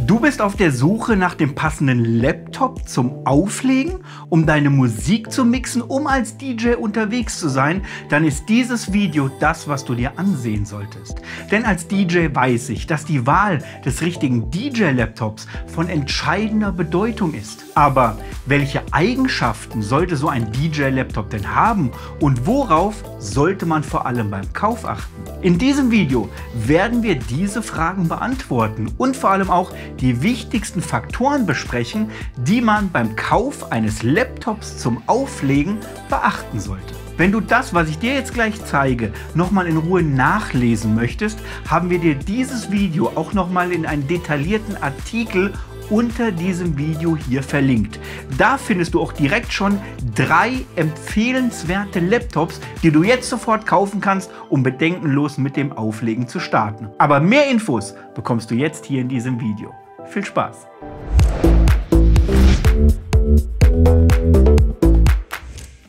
Du bist auf der Suche nach dem passenden Laptop zum Auflegen, um deine Musik zu mixen, um als DJ unterwegs zu sein, dann ist dieses Video das, was du dir ansehen solltest. Denn als DJ weiß ich, dass die Wahl des richtigen DJ-Laptops von entscheidender Bedeutung ist. Aber welche Eigenschaften sollte so ein DJ-Laptop denn haben und worauf sollte man vor allem beim Kauf achten? In diesem Video werden wir diese Fragen beantworten und vor allem auch die wichtigsten Faktoren besprechen, die man beim Kauf eines Laptops zum Auflegen beachten sollte. Wenn du das, was ich dir jetzt gleich zeige, nochmal in Ruhe nachlesen möchtest, haben wir dir dieses Video auch nochmal in einen detaillierten Artikel unter diesem Video hier verlinkt. Da findest du auch direkt schon 3 empfehlenswerte Laptops, die du jetzt sofort kaufen kannst, um bedenkenlos mit dem Auflegen zu starten. Aber mehr Infos bekommst du jetzt hier in diesem Video. Viel Spaß!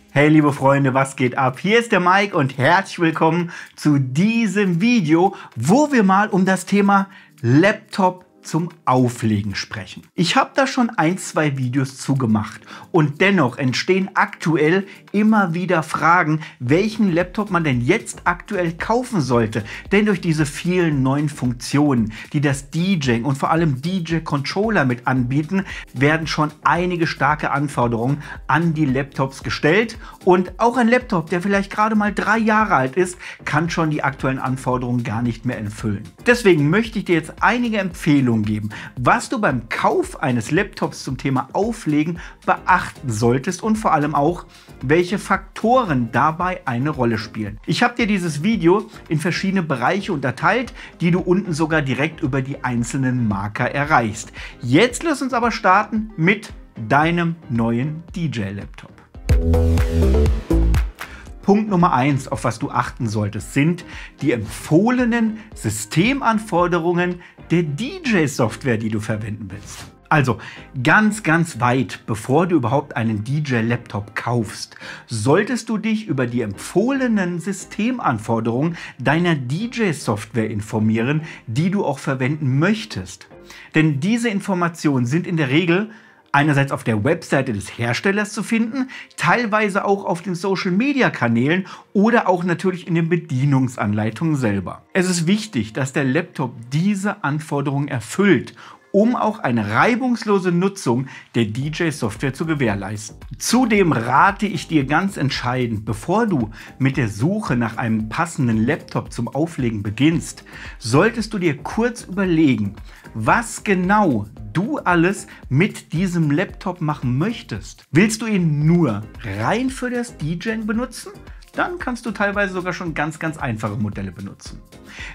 Hey liebe Freunde, was geht ab? Hier ist der Mike und herzlich willkommen zu diesem Video, wo wir mal um das Thema Laptop zum Auflegen sprechen. Ich habe da schon 2 Videos zugemacht und dennoch entstehen aktuell immer wieder Fragen, welchen Laptop man denn jetzt aktuell kaufen sollte. Denn durch diese vielen neuen Funktionen, die das DJing und vor allem DJ-Controller mit anbieten, werden schon einige starke Anforderungen an die Laptops gestellt. Und auch ein Laptop, der vielleicht gerade mal 3 Jahre alt ist, kann schon die aktuellen Anforderungen gar nicht mehr erfüllen. Deswegen möchte ich dir jetzt einige Empfehlungen geben, was du beim Kauf eines Laptops zum Thema Auflegen beachten solltest und vor allem auch, welche Faktoren dabei eine Rolle spielen. Ich habe dir dieses Video in verschiedene Bereiche unterteilt, die du unten sogar direkt über die einzelnen Marker erreichst. Jetzt lass uns aber starten mit deinem neuen DJ-Laptop. Punkt Nummer 1, auf was du achten solltest, sind die empfohlenen Systemanforderungen der DJ-Software, die du verwenden willst. Also ganz weit, bevor du überhaupt einen DJ-Laptop kaufst, solltest du dich über die empfohlenen Systemanforderungen deiner DJ-Software informieren, die du auch verwenden möchtest. Denn diese Informationen sind in der Regel einerseits auf der Webseite des Herstellers zu finden, teilweise auch auf den Social-Media-Kanälen oder auch natürlich in den Bedienungsanleitungen selber. Es ist wichtig, dass der Laptop diese Anforderungen erfüllt, um auch eine reibungslose Nutzung der DJ-Software zu gewährleisten. Zudem rate ich dir ganz entscheidend, bevor du mit der Suche nach einem passenden Laptop zum Auflegen beginnst, solltest du dir kurz überlegen, was genau du alles mit diesem Laptop machen möchtest. Willst du ihn nur rein für das DJing benutzen? Dann kannst du teilweise sogar schon ganz einfache Modelle benutzen.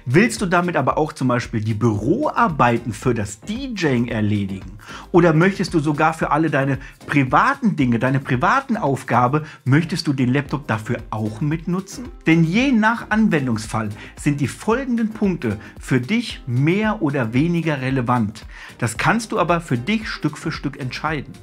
Willst du damit aber auch zum Beispiel die Büroarbeiten für das DJing erledigen? Oder möchtest du sogar für alle deine privaten Dinge, deine privaten Aufgaben, möchtest du den Laptop dafür auch mitnutzen? Denn je nach Anwendungsfall sind die folgenden Punkte für dich mehr oder weniger relevant. Das kannst du aber für dich Stück für Stück entscheiden.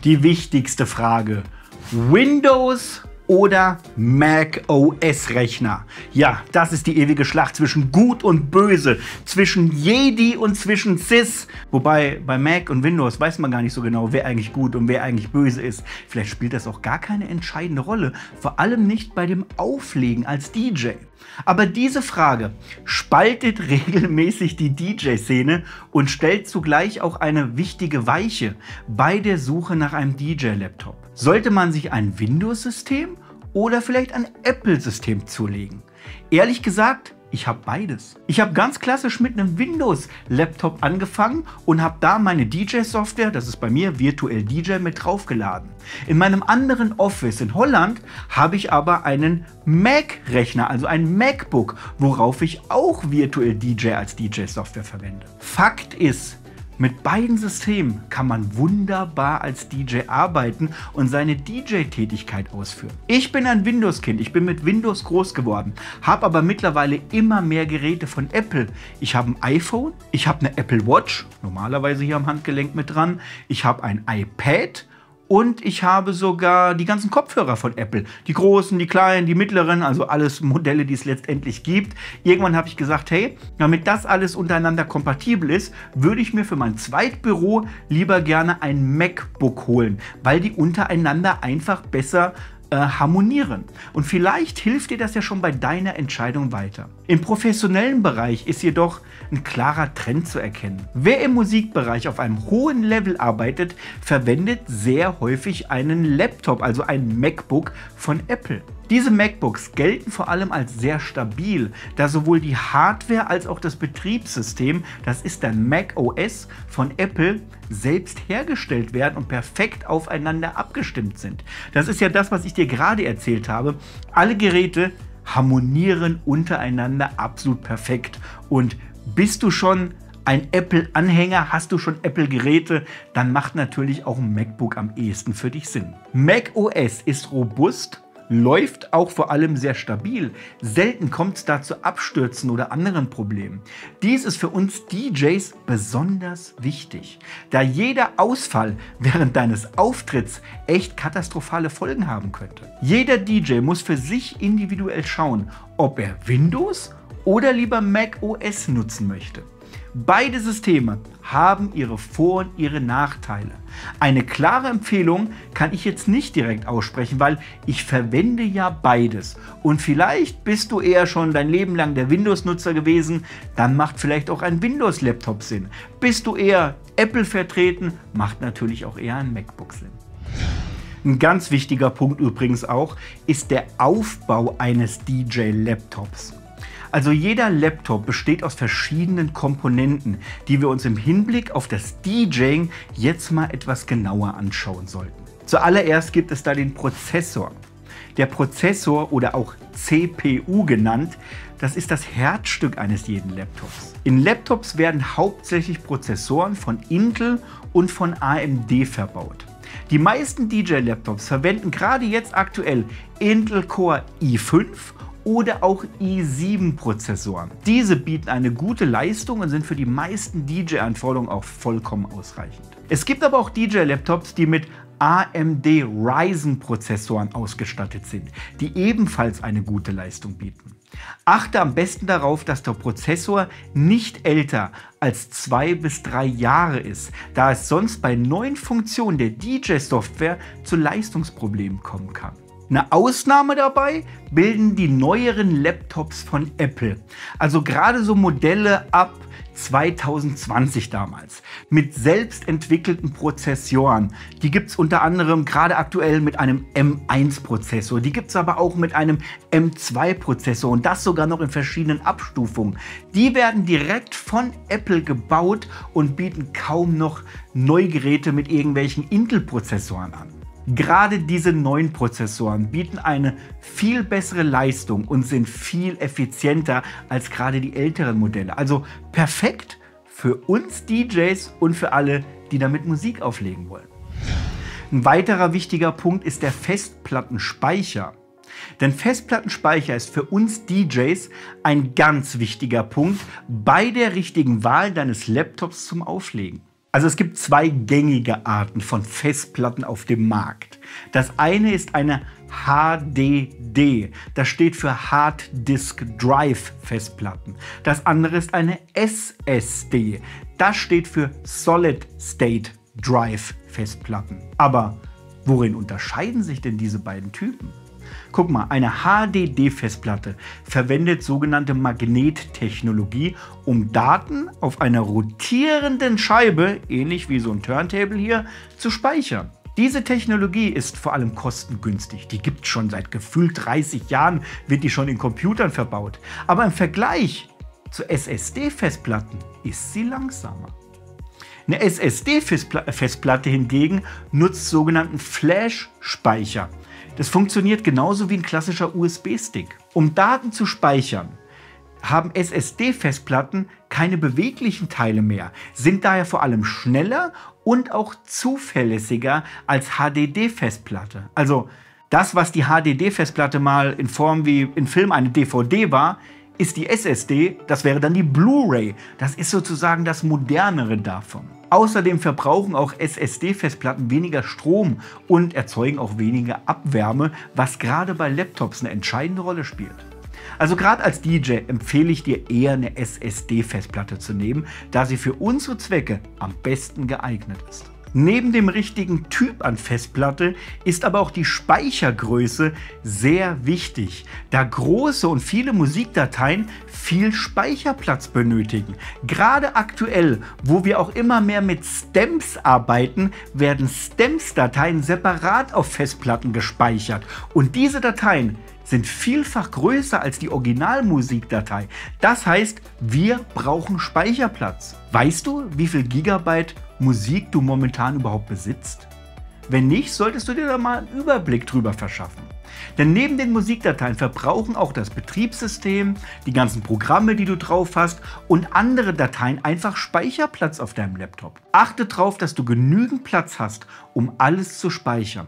Die wichtigste Frage: Windows oder Mac OS-Rechner? Ja, das ist die ewige Schlacht zwischen Gut und Böse, zwischen Jedi und zwischen Sis. Wobei bei Mac und Windows weiß man gar nicht so genau, wer eigentlich gut und wer eigentlich böse ist. Vielleicht spielt das auch gar keine entscheidende Rolle, vor allem nicht bei dem Auflegen als DJ. Aber diese Frage spaltet regelmäßig die DJ-Szene und stellt zugleich auch eine wichtige Weiche bei der Suche nach einem DJ-Laptop. Sollte man sich ein Windows-System oder vielleicht ein Apple-System zulegen? Ehrlich gesagt, ich habe beides. Ich habe ganz klassisch mit einem Windows-Laptop angefangen und habe da meine DJ-Software, das ist bei mir Virtual DJ, mit draufgeladen. In meinem anderen Office in Holland habe ich aber einen Mac-Rechner, also ein MacBook, worauf ich auch Virtual DJ als DJ-Software verwende. Fakt ist, mit beiden Systemen kann man wunderbar als DJ arbeiten und seine DJ-Tätigkeit ausführen. Ich bin ein Windows-Kind, ich bin mit Windows groß geworden, habe aber mittlerweile immer mehr Geräte von Apple. Ich habe ein iPhone, ich habe eine Apple Watch, normalerweise hier am Handgelenk mit dran, ich habe ein iPad Und ich habe sogar die ganzen Kopfhörer von Apple. Die großen, die kleinen, die mittleren, also alles Modelle, die es letztendlich gibt. Irgendwann habe ich gesagt, hey, damit das alles untereinander kompatibel ist, würde ich mir für mein Zweitbüro lieber gerne ein MacBook holen, weil die untereinander einfach besser harmonieren. Und vielleicht hilft dir das ja schon bei deiner Entscheidung weiter. Im professionellen Bereich ist jedoch ein klarer Trend zu erkennen. Wer im Musikbereich auf einem hohen Level arbeitet, verwendet sehr häufig einen Laptop, also ein MacBook von Apple. Diese MacBooks gelten vor allem als sehr stabil, da sowohl die Hardware als auch das Betriebssystem, das ist der Mac OS von Apple, selbst hergestellt werden und perfekt aufeinander abgestimmt sind. Das ist ja das, was ich dir gerade erzählt habe. Alle Geräte harmonieren untereinander absolut perfekt. Und bist du schon ein Apple-Anhänger, hast du schon Apple-Geräte, dann macht natürlich auch ein MacBook am ehesten für dich Sinn. Mac OS ist robust, läuft auch vor allem sehr stabil. Selten kommt es da zu Abstürzen oder anderen Problemen. Dies ist für uns DJs besonders wichtig, da jeder Ausfall während deines Auftritts echt katastrophale Folgen haben könnte. Jeder DJ muss für sich individuell schauen, ob er Windows oder lieber Mac OS nutzen möchte. Beide Systeme haben ihre Vor- und ihre Nachteile. Eine klare Empfehlung kann ich jetzt nicht direkt aussprechen, weil ich verwende ja beides. Und vielleicht bist du eher schon dein Leben lang der Windows-Nutzer gewesen, dann macht vielleicht auch ein Windows-Laptop Sinn. Bist du eher Apple vertreten, macht natürlich auch eher ein MacBook Sinn. Ein ganz wichtiger Punkt übrigens auch ist der Aufbau eines DJ-Laptops. Also jeder Laptop besteht aus verschiedenen Komponenten, die wir uns im Hinblick auf das DJing jetzt mal etwas genauer anschauen sollten. Zuallererst gibt es da den Prozessor. Der Prozessor oder auch CPU genannt, das ist das Herzstück eines jeden Laptops. In Laptops werden hauptsächlich Prozessoren von Intel und von AMD verbaut. Die meisten DJ-Laptops verwenden gerade jetzt aktuell Intel Core i5 oder auch i7-Prozessoren. Diese bieten eine gute Leistung und sind für die meisten DJ-Anforderungen auch vollkommen ausreichend. Es gibt aber auch DJ-Laptops, die mit AMD Ryzen-Prozessoren ausgestattet sind, die ebenfalls eine gute Leistung bieten. Achte am besten darauf, dass der Prozessor nicht älter als 2 bis 3 Jahre ist, da es sonst bei neuen Funktionen der DJ-Software zu Leistungsproblemen kommen kann. Eine Ausnahme dabei bilden die neueren Laptops von Apple, also gerade so Modelle ab 2020 damals, mit selbst entwickelten Prozessoren. Die gibt es unter anderem gerade aktuell mit einem M1-Prozessor, die gibt es aber auch mit einem M2-Prozessor und das sogar noch in verschiedenen Abstufungen. Die werden direkt von Apple gebaut und bieten kaum noch Neugeräte mit irgendwelchen Intel-Prozessoren an. Gerade diese neuen Prozessoren bieten eine viel bessere Leistung und sind viel effizienter als gerade die älteren Modelle. Also perfekt für uns DJs und für alle, die damit Musik auflegen wollen. Ein weiterer wichtiger Punkt ist der Festplattenspeicher. Denn Festplattenspeicher ist für uns DJs ein ganz wichtiger Punkt bei der richtigen Wahl deines Laptops zum Auflegen. Also es gibt 2 gängige Arten von Festplatten auf dem Markt. Das eine ist eine HDD, das steht für Hard Disk Drive Festplatten. Das andere ist eine SSD, das steht für Solid State Drive Festplatten. Aber worin unterscheiden sich denn diese beiden Typen? Guck mal, eine HDD-Festplatte verwendet sogenannte Magnettechnologie, um Daten auf einer rotierenden Scheibe, ähnlich wie so ein Turntable hier, zu speichern. Diese Technologie ist vor allem kostengünstig. Die gibt es schon seit gefühlt 30 Jahren, wird die schon in Computern verbaut. Aber im Vergleich zu SSD-Festplatten ist sie langsamer. Eine SSD-Festplatte hingegen nutzt sogenannten Flash-Speicher. Das funktioniert genauso wie ein klassischer USB-Stick. Um Daten zu speichern, haben SSD-Festplatten keine beweglichen Teile mehr, sind daher vor allem schneller und auch zuverlässiger als HDD-Festplatte. Also das, was die HDD-Festplatte mal in Form wie in Film eine DVD war, ist die SSD, das wäre dann die Blu-ray. Das ist sozusagen das Modernere davon. Außerdem verbrauchen auch SSD-Festplatten weniger Strom und erzeugen auch weniger Abwärme, was gerade bei Laptops eine entscheidende Rolle spielt. Also gerade als DJ empfehle ich dir eher eine SSD-Festplatte zu nehmen, da sie für unsere Zwecke am besten geeignet ist. Neben dem richtigen Typ an Festplatte ist aber auch die Speichergröße sehr wichtig, da große und viele Musikdateien viel Speicherplatz benötigen. Gerade aktuell, wo wir auch immer mehr mit Stems arbeiten, werden Stems-Dateien separat auf Festplatten gespeichert und diese Dateien sind vielfach größer als die Originalmusikdatei. Das heißt, wir brauchen Speicherplatz. Weißt du, wie viel Gigabyte Musik du momentan überhaupt besitzt? Wenn nicht, solltest du dir da mal einen Überblick drüber verschaffen. Denn neben den Musikdateien verbrauchen auch das Betriebssystem, die ganzen Programme, die du drauf hast und andere Dateien einfach Speicherplatz auf deinem Laptop. Achte darauf, dass du genügend Platz hast, um alles zu speichern.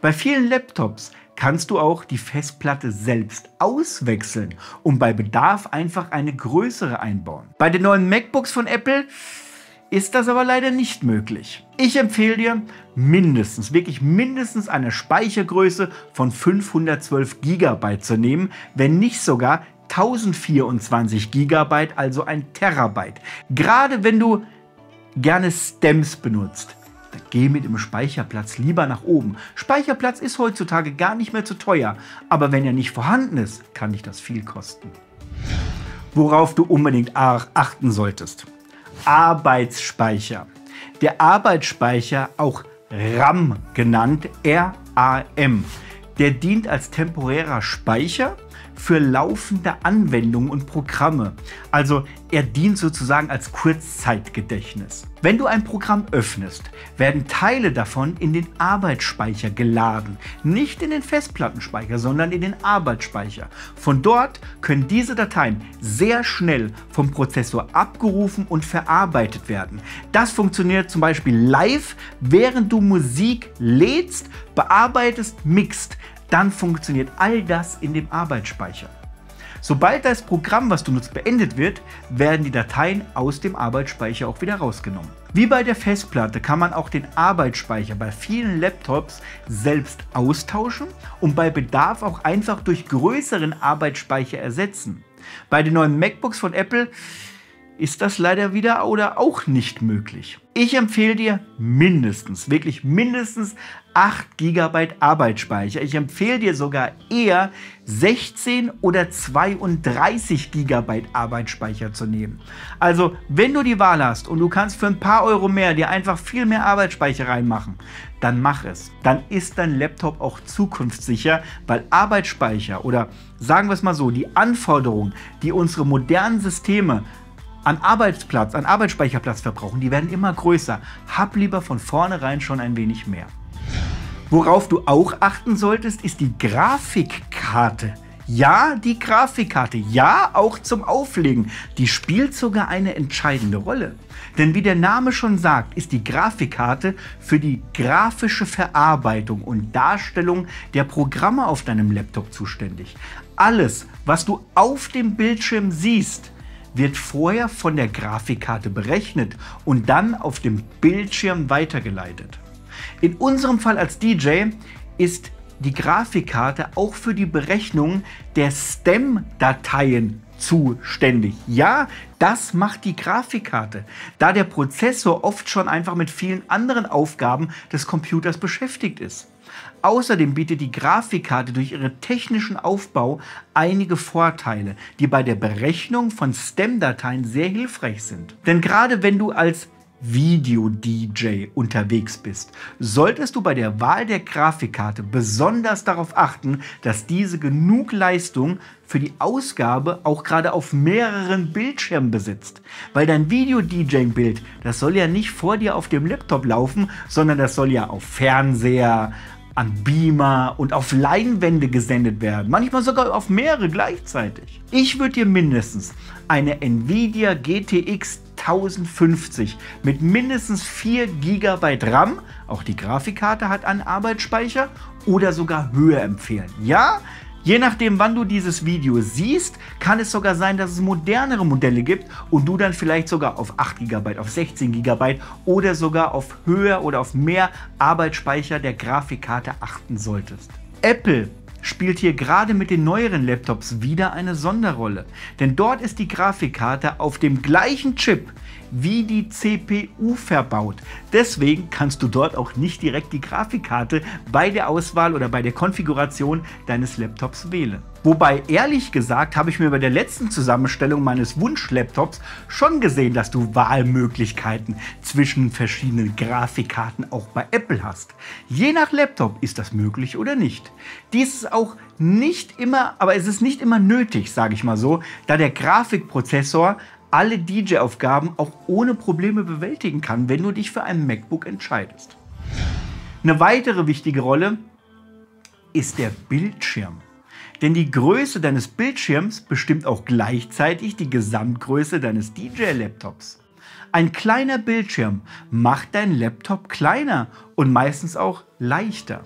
Bei vielen Laptops kannst du auch die Festplatte selbst auswechseln und bei Bedarf einfach eine größere einbauen. Bei den neuen MacBooks von Apple ist das aber leider nicht möglich. Ich empfehle dir wirklich mindestens eine Speichergröße von 512 GB zu nehmen, wenn nicht sogar 1024 GB, also ein Terabyte. Gerade wenn du gerne Stems benutzt, dann geh mit dem Speicherplatz lieber nach oben. Speicherplatz ist heutzutage gar nicht mehr zu teuer, aber wenn er nicht vorhanden ist, kann dich das viel kosten. Worauf du unbedingt achten solltest: Arbeitsspeicher. Der Arbeitsspeicher, auch RAM genannt, RAM, der dient als temporärer Speicher für laufende Anwendungen und Programme. Also er dient sozusagen als Kurzzeitgedächtnis. Wenn du ein Programm öffnest, werden Teile davon in den Arbeitsspeicher geladen. Nicht in den Festplattenspeicher, sondern in den Arbeitsspeicher. Von dort können diese Dateien sehr schnell vom Prozessor abgerufen und verarbeitet werden. Das funktioniert zum Beispiel live, während du Musik lädst, bearbeitest, mixt. Dann funktioniert all das in dem Arbeitsspeicher. Sobald das Programm, was du nutzt, beendet wird, werden die Dateien aus dem Arbeitsspeicher auch wieder rausgenommen. Wie bei der Festplatte kann man auch den Arbeitsspeicher bei vielen Laptops selbst austauschen und bei Bedarf auch einfach durch größeren Arbeitsspeicher ersetzen. Bei den neuen MacBooks von Apple ist das leider wieder oder auch nicht möglich. Ich empfehle dir wirklich mindestens 8 GB Arbeitsspeicher. Ich empfehle dir sogar eher 16 oder 32 GB Arbeitsspeicher zu nehmen. Also wenn du die Wahl hast und du kannst für ein paar Euro mehr dir einfach viel mehr Arbeitsspeicher reinmachen, dann mach es. Dann ist dein Laptop auch zukunftssicher, weil Arbeitsspeicher oder sagen wir es mal so, die Anforderungen, die unsere modernen Systeme an Arbeitsspeicherplatz verbrauchen, die werden immer größer. Hab lieber von vornherein schon ein wenig mehr. Worauf du auch achten solltest, ist die Grafikkarte. Ja, die Grafikkarte. Ja, auch zum Auflegen. Die spielt sogar eine entscheidende Rolle. Denn wie der Name schon sagt, ist die Grafikkarte für die grafische Verarbeitung und Darstellung der Programme auf deinem Laptop zuständig. Alles, was du auf dem Bildschirm siehst, wird vorher von der Grafikkarte berechnet und dann auf dem Bildschirm weitergeleitet. In unserem Fall als DJ ist die Grafikkarte auch für die Berechnung der Stem-Dateien zuständig. Ja, das macht die Grafikkarte, da der Prozessor oft schon einfach mit vielen anderen Aufgaben des Computers beschäftigt ist. Außerdem bietet die Grafikkarte durch ihren technischen Aufbau einige Vorteile, die bei der Berechnung von Stem-Dateien sehr hilfreich sind. Denn gerade wenn du als Video-DJ unterwegs bist, solltest du bei der Wahl der Grafikkarte besonders darauf achten, dass diese genug Leistung für die Ausgabe auch gerade auf mehreren Bildschirmen besitzt. Weil dein Video-DJ-Bild, das soll ja nicht vor dir auf dem Laptop laufen, sondern das soll ja auf Fernseher, an Beamer und auf Leinwände gesendet werden, manchmal sogar auf mehrere gleichzeitig. Ich würde dir mindestens eine Nvidia GTX 1050 mit mindestens 4 GB RAM, auch die Grafikkarte hat einen Arbeitsspeicher, oder sogar höher empfehlen. Ja, Je nachdem, wann du dieses Video siehst, kann es sogar sein, dass es modernere Modelle gibt und du dann vielleicht sogar auf 8 GB, auf 16 GB oder sogar auf höher oder auf mehr Arbeitsspeicher der Grafikkarte achten solltest. Apple spielt hier gerade mit den neueren Laptops wieder eine Sonderrolle, denn dort ist die Grafikkarte auf dem gleichen Chip wie die CPU verbaut. Deswegen kannst du dort auch nicht direkt die Grafikkarte bei der Auswahl oder bei der Konfiguration deines Laptops wählen. Wobei, ehrlich gesagt, habe ich mir bei der letzten Zusammenstellung meines Wunsch-Laptops schon gesehen, dass du Wahlmöglichkeiten zwischen verschiedenen Grafikkarten auch bei Apple hast. Je nach Laptop ist das möglich oder nicht. Dies ist auch nicht immer, aber es ist nicht immer nötig, sage ich mal so, da der Grafikprozessor alle DJ-Aufgaben auch ohne Probleme bewältigen kann, wenn du dich für ein MacBook entscheidest. Eine weitere wichtige Rolle ist der Bildschirm. Denn die Größe deines Bildschirms bestimmt auch gleichzeitig die Gesamtgröße deines DJ-Laptops. Ein kleiner Bildschirm macht dein Laptop kleiner und meistens auch leichter.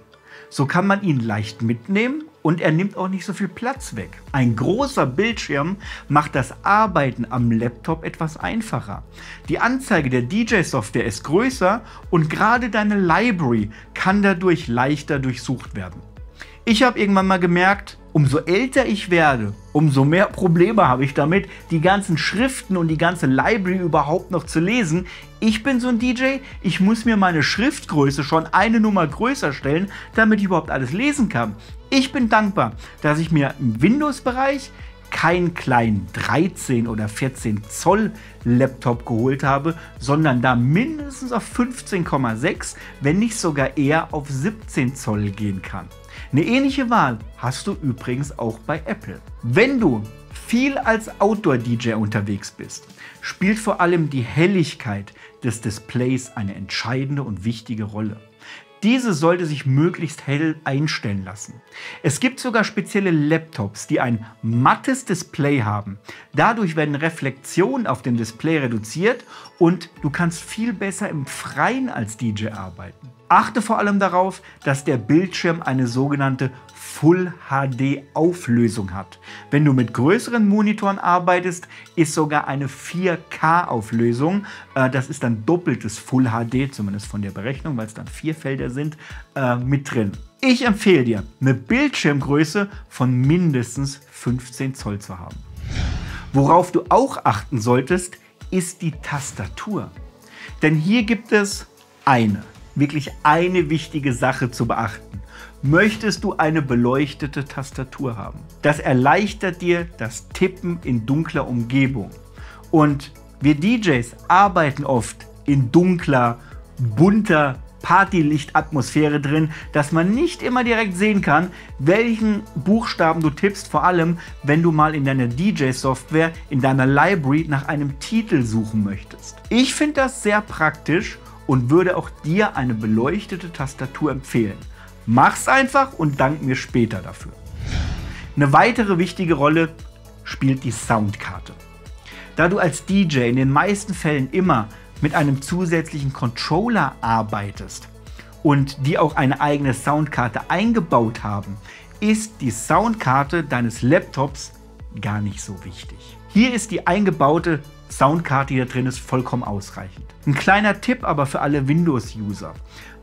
So kann man ihn leicht mitnehmen und er nimmt auch nicht so viel Platz weg. Ein großer Bildschirm macht das Arbeiten am Laptop etwas einfacher. Die Anzeige der DJ-Software ist größer und gerade deine Library kann dadurch leichter durchsucht werden. Ich habe irgendwann mal gemerkt, umso älter ich werde, umso mehr Probleme habe ich damit, die ganzen Schriften und die ganze Library überhaupt noch zu lesen. Ich bin so ein DJ, ich muss mir meine Schriftgröße schon eine Nummer größer stellen, damit ich überhaupt alles lesen kann. Ich bin dankbar, dass ich mir im Windows-Bereich keinen kleinen 13 oder 14 Zoll Laptop geholt habe, sondern da mindestens auf 15,6, wenn nicht sogar eher auf 17 Zoll gehen kann. Eine ähnliche Wahl hast du übrigens auch bei Apple. Wenn du viel als Outdoor-DJ unterwegs bist, spielt vor allem die Helligkeit des Displays eine entscheidende und wichtige Rolle. Diese sollte sich möglichst hell einstellen lassen. Es gibt sogar spezielle Laptops, die ein mattes Display haben. Dadurch werden Reflexionen auf dem Display reduziert und du kannst viel besser im Freien als DJ arbeiten. Achte vor allem darauf, dass der Bildschirm eine sogenannte Full HD Auflösung hat. Wenn du mit größeren Monitoren arbeitest, ist sogar eine 4K Auflösung, das ist dann doppeltes Full HD, zumindest von der Berechnung, weil es dann 4 Felder sind, mit drin. Ich empfehle dir, eine Bildschirmgröße von mindestens 15 Zoll zu haben. Worauf du auch achten solltest, ist die Tastatur. Denn hier gibt es wirklich eine wichtige Sache zu beachten. Möchtest du eine beleuchtete Tastatur haben? Das erleichtert dir das Tippen in dunkler Umgebung. Und wir DJs arbeiten oft in dunkler, bunter Partylichtatmosphäre drin, dass man nicht immer direkt sehen kann, welchen Buchstaben du tippst, vor allem wenn du mal in deiner DJ-Software, in deiner Library nach einem Titel suchen möchtest. Ich finde das sehr praktisch und würde auch dir eine beleuchtete Tastatur empfehlen. Mach's einfach und dank mir später dafür. Eine weitere wichtige Rolle spielt die Soundkarte. Da du als DJ in den meisten Fällen immer mit einem zusätzlichen Controller arbeitest und die auch eine eigene Soundkarte eingebaut haben, ist die Soundkarte deines Laptops gar nicht so wichtig. Hier ist die eingebaute Soundkarte, die da drin ist, vollkommen ausreichend. Ein kleiner Tipp aber für alle Windows-User.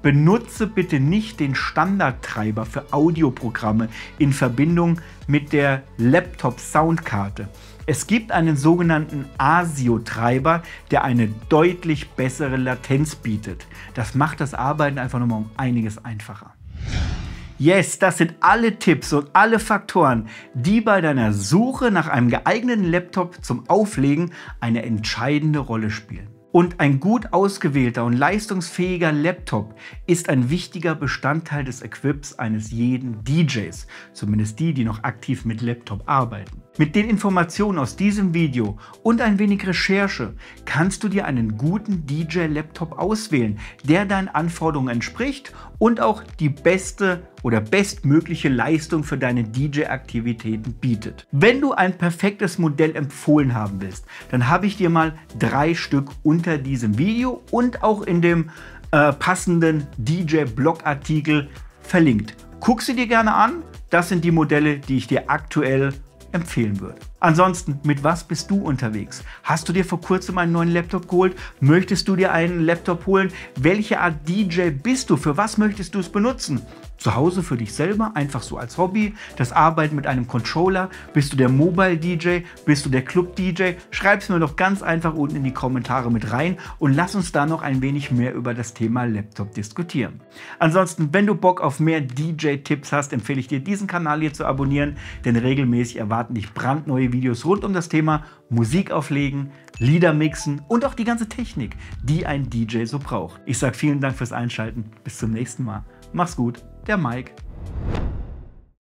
Benutze bitte nicht den Standardtreiber für Audioprogramme in Verbindung mit der Laptop-Soundkarte. Es gibt einen sogenannten ASIO-Treiber, der eine deutlich bessere Latenz bietet. Das macht das Arbeiten einfach nochmal um einiges einfacher. Yes, das sind alle Tipps und alle Faktoren, die bei deiner Suche nach einem geeigneten Laptop zum Auflegen eine entscheidende Rolle spielen. Und ein gut ausgewählter und leistungsfähiger Laptop ist ein wichtiger Bestandteil des Equips eines jeden DJs, zumindest die, die noch aktiv mit Laptop arbeiten. Mit den Informationen aus diesem Video und ein wenig Recherche kannst du dir einen guten DJ-Laptop auswählen, der deinen Anforderungen entspricht und auch die beste oder bestmögliche Leistung für deine DJ-Aktivitäten bietet. Wenn du ein perfektes Modell empfohlen haben willst, dann habe ich dir mal 3 Stück unter diesem Video und auch in dem passenden DJ-Blogartikel verlinkt. Guck sie dir gerne an. Das sind die Modelle, die ich dir aktuell empfehlen würde. Ansonsten, mit was bist du unterwegs? Hast du dir vor kurzem einen neuen Laptop geholt? Möchtest du dir einen Laptop holen? Welche Art DJ bist du? Für was möchtest du es benutzen? Zu Hause für dich selber, einfach so als Hobby, das Arbeiten mit einem Controller? Bist du der Mobile DJ? Bist du der Club DJ? Schreib es mir doch ganz einfach unten in die Kommentare mit rein und lass uns da noch ein wenig mehr über das Thema Laptop diskutieren. Ansonsten, wenn du Bock auf mehr DJ-Tipps hast, empfehle ich dir, diesen Kanal hier zu abonnieren, denn regelmäßig erwarten dich brandneue Videos rund um das Thema Musik auflegen, Lieder mixen und auch die ganze Technik, die ein DJ so braucht. Ich sage vielen Dank fürs Einschalten. Bis zum nächsten Mal. Mach's gut, der Mike.